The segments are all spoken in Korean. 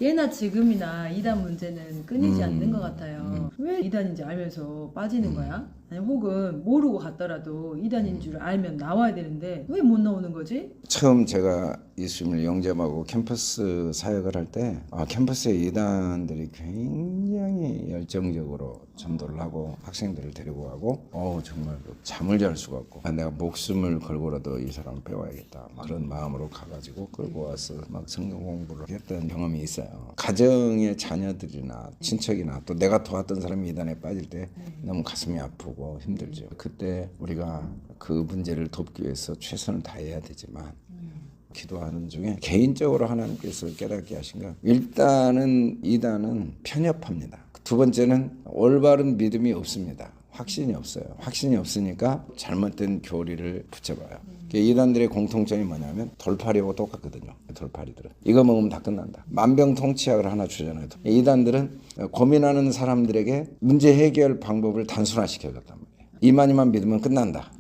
예나 지금이나 이단 문제는 끊이지 않는 것 같아요. 왜 이단인지 알면서 빠지는 거야? 아니 혹은 모르고 갔더라도 이단인 줄 알면 나와야 되는데 왜 못 나오는 거지? 처음 제가 이수민을 영접하고 캠퍼스 사역을 할 때 캠퍼스의 이단들이 굉장히 열정적으로 전도를 하고 학생들을 데리고 가고 정말 잠을 잘 수가 없고 내가 목숨을 걸고라도 이 사람을 배워야겠다 그런 마음으로 가가지고 끌고 와서 막 성경 공부를 했던 경험이 있어요. 가정의 자녀들이나 친척이나 또 내가 도왔던 사람이 이단에 빠질 때 너무 가슴이 아프고 힘들죠. 그때 우리가 그 문제를 돕기 위해서 최선을 다해야 되지만 기도하는 중에 개인적으로 하나님께서 깨닫게 하신 건 일단은 이단은 편협합니다. 두 번째는 올바른 믿음이 없습니다. 확신이 없어요. 확신이 없으니까 잘못된 교리를 붙여봐요. 이단들의 공통점이 뭐냐면 돌팔이하고 똑같거든요. 돌팔이들은 이거 먹으면 다 끝난다. 만병통치약을 하나 주잖아요. 이단들은 고민하는 사람들에게 문제 해결 방법을 단순화시켜줬단 말이에요. 이만희만 믿으면 끝난다.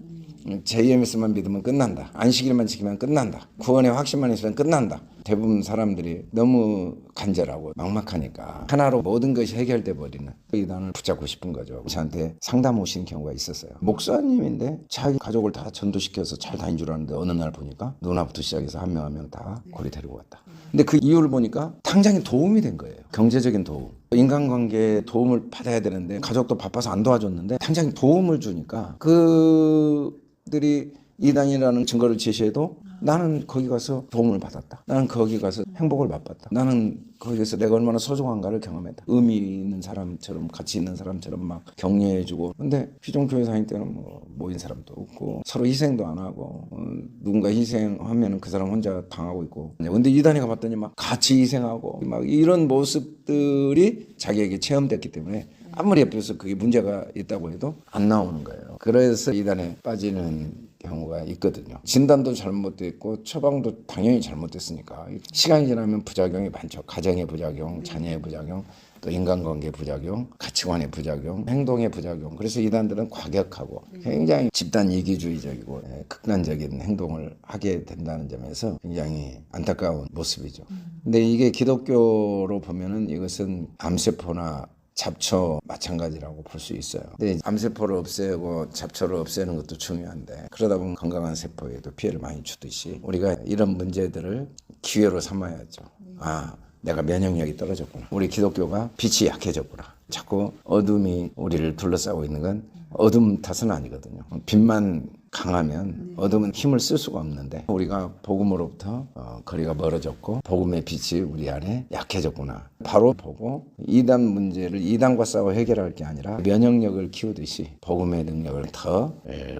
JMS만 믿으면 끝난다. 안식일만 지키면 끝난다. 구원의 확신만 있으면 끝난다. 대부분 사람들이 너무 간절하고 막막하니까 하나로 모든 것이 해결돼 버리는 이단을 붙잡고 싶은 거죠. 저한테 상담 오신 경우가 있었어요. 목사님인데 자기 가족을 다 전도시켜서 잘 다닌 줄 알았는데 어느 날 보니까 누나부터 시작해서 한 명 한 명 다 고리 데리고 왔다. 근데 그 이유를 보니까 당장에 도움이 된 거예요. 경제적인 도움. 인간관계에 도움을 받아야 되는데 가족도 바빠서 안 도와줬는데 당장 도움을 주니까 그들이 이단이라는 증거를 제시해도 나는 거기 가서 도움을 받았다. 나는 거기 가서 행복을 맛봤다. 나는 거기서 내가 얼마나 소중한가를 경험했다. 의미 있는 사람처럼 가치 있는 사람처럼 막 격려해주고. 근데 피종교회 다닐 때는 뭐 모인 사람도 없고 서로 희생도 안 하고 누군가 희생하면 그 사람 혼자 당하고 있고. 근데 이단에 가봤더니 막 같이 희생하고 막 이런 모습들이 자기에게 체험됐기 때문에 아무리 옆에서 그게 문제가 있다고 해도 안 나오는 거예요. 그래서 이단에 빠지는 경우가 있거든요. 진단도 잘못됐고 처방도 당연히 잘못됐으니까 시간이 지나면 부작용이 많죠. 가정의 부작용, 자녀의 부작용, 또 인간관계 부작용, 가치관의 부작용, 행동의 부작용. 그래서 이단들은 과격하고 굉장히 집단 이기주의적이고 극단적인 행동을 하게 된다는 점에서 굉장히 안타까운 모습이죠. 근데 이게 기독교로 보면은 이것은 암세포나 잡초 마찬가지라고 볼 수 있어요. 근데 암세포를 없애고 잡초를 없애는 것도 중요한데 그러다 보면 건강한 세포에도 피해를 많이 주듯이 우리가 이런 문제들을 기회로 삼아야죠. 내가 면역력이 떨어졌구나. 우리 기독교가 빛이 약해졌구나. 자꾸 어둠이 우리를 둘러싸고 있는 건 어둠 탓은 아니거든요. 빛만 강하면 어둠은 힘을 쓸 수가 없는데 우리가 복음으로부터 거리가 멀어졌고 복음의 빛이 우리 안에 약해졌구나. 바로 보고 이단 문제를 이단과 싸워 해결할 게 아니라 면역력을 키우듯이 복음의 능력을 더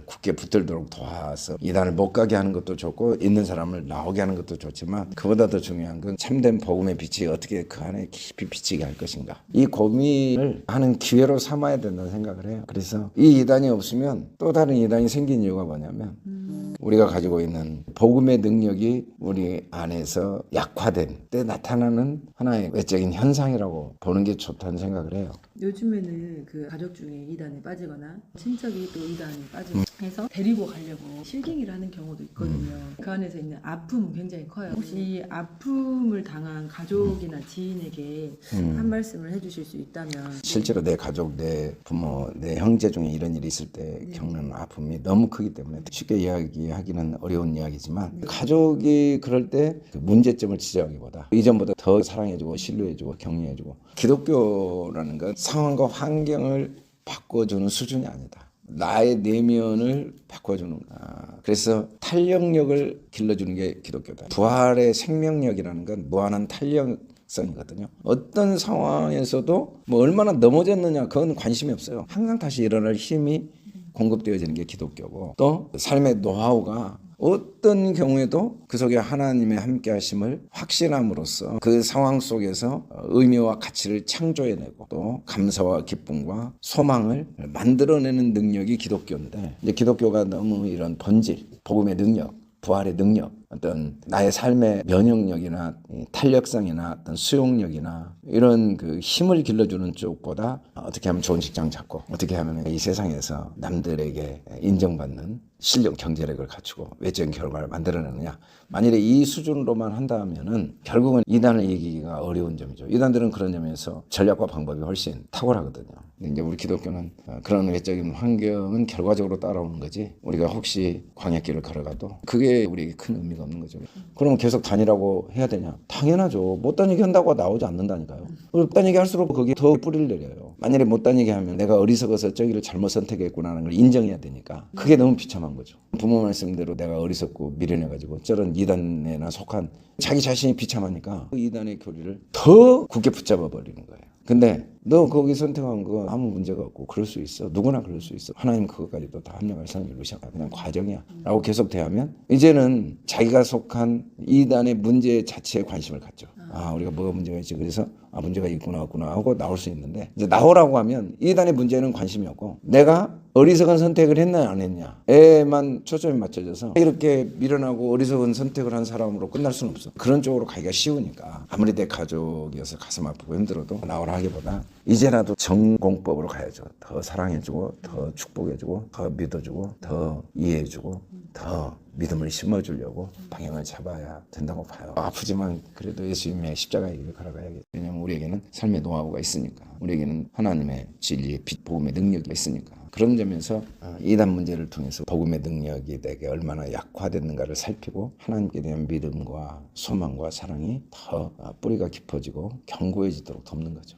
굳게 붙들도록 도와서 이단을 못 가게 하는 것도 좋고 있는 사람을 나오게 하는 것도 좋지만 그보다 더 중요한 건 참된 복음의 빛이 어떻게 그 안에 깊이 비치게 할 것인가. 이 고민을 하는 기회로 삼아야 된다는 생각을 해요. 그래서 이 이단이 없으면 또 다른 이단이 생긴 이유가 뭐냐면 우리가 가지고 있는 복음의 능력이 우리 안에서 약화된 때 나타나는 하나의 외적인 현상이라고 보는 게 좋다는 생각을 해요. 요즘에는 그 가족 중에 이단에 빠지거나 친척이 또 이단에 빠지고 해서 데리고 가려고 실갱이를 하는 경우도 있거든요. 그 안에서 있는 아픔은 굉장히 커요. 혹시 아픔을 당한 가족이나 지인에게 한 말씀을 해주실 수 있다면. 실제로 내 가족, 내 부모, 내 형제 중에 이런 일이 있을 때 겪는 아픔이 너무 크기 때문에 쉽게 이야기하기는 어려운 이야기지만 가족이 그럴 때 그 문제점을 지적하기보다 이전보다 더 사랑해주고 신뢰해주고 격려해주고 기독교라는 건 상황과 환경을 바꿔주는 수준이 아니다. 나의 내면을 바꿔주는 거야. 그래서 탄력력을 길러주는 게 기독교다. 부활의 생명력이라는 건 무한한 탄력성이거든요. 어떤 상황에서도 뭐 얼마나 넘어졌느냐 그건 관심이 없어요. 항상 다시 일어날 힘이 공급되어지는 게 기독교고 또 삶의 노하우가 어떤 경우에도 그 속에 하나님의 함께 하심을 확신함으로써 그 상황 속에서 의미와 가치를 창조해내고 또 감사와 기쁨과 소망을 만들어내는 능력이 기독교인데 이제 기독교가 너무 이런 본질, 복음의 능력, 부활의 능력 어떤 나의 삶의 면역력이나 이 탄력성이나 어떤 수용력이나 이런 그 힘을 길러주는 쪽보다 어떻게 하면 좋은 직장 잡고 어떻게 하면 이 세상에서 남들에게 인정받는 실력 경제력을 갖추고 외적인 결과를 만들어내느냐. 만일에 이 수준으로만 한다면은 결국은 이단을 이기기가 어려운 점이죠. 이단들은 그런 점에서 전략과 방법이 훨씬 탁월하거든요. 근데 이제 우리 기독교는 그런 외적인 환경은 결과적으로 따라오는 거지. 우리가 혹시 광야길을 걸어가도 그게 우리에게 큰 의미가 없는 거죠. 그러면 계속 다니라고 해야 되냐? 당연하죠. 못 다니게 한다고 나오지 않는다니까요. 못 다니게 할수록 거기에 더 뿌리를 내려요. 만일에 못 다니게 하면 내가 어리석어서 저기를 잘못 선택했구나라는 걸 인정해야 되니까 그게 너무 비참한 거죠. 부모 말씀대로 내가 어리석고 미련해가지고 저런 이단에나 속한 자기 자신이 비참하니까 그 이단의 교리를 더 굳게 붙잡아 버리는 거예요. 근데 너 거기 선택한 거 아무 문제가 없고 그럴 수 있어. 누구나 그럴 수 있어. 하나님 그것까지도 다 합력할 사람이 이루셔. 그냥 과정이야. 라고 계속 대하면 이제는 자기가 속한 이단의 문제 자체에 관심을 갖죠. 아, 우리가 뭐가 문제가 있지. 그래서 문제가 있구나 없구나 하고 나올 수 있는데 이제 나오라고 하면 이단의 문제는 관심이 없고 내가 어리석은 선택을 했냐 안 했냐에만 초점이 맞춰져서 이렇게 미련하고 어리석은 선택을 한 사람으로 끝날 수는 없어. 그런 쪽으로 가기가 쉬우니까 아무리 내 가족이어서 가슴 아프고 힘들어도 나오라 하기보다 이제라도 정공법으로 가야죠. 더 사랑해주고 더 축복해주고 더 믿어주고 더 이해해주고 더 믿음을 심어주려고 방향을 잡아야 된다고 봐요. 아프지만 그래도 예수님의 십자가의 길을 걸어가야겠죠. 왜냐하면 우리에게는 삶의 노하우가 있으니까. 우리에게는 하나님의 진리의 빛, 복음의 능력이 있으니까. 그런 점에서 이단 문제를 통해서 복음의 능력이 내게 얼마나 약화됐는가를 살피고 하나님께 대한 믿음과 소망과 사랑이 더 뿌리가 깊어지고 견고해지도록 돕는 거죠.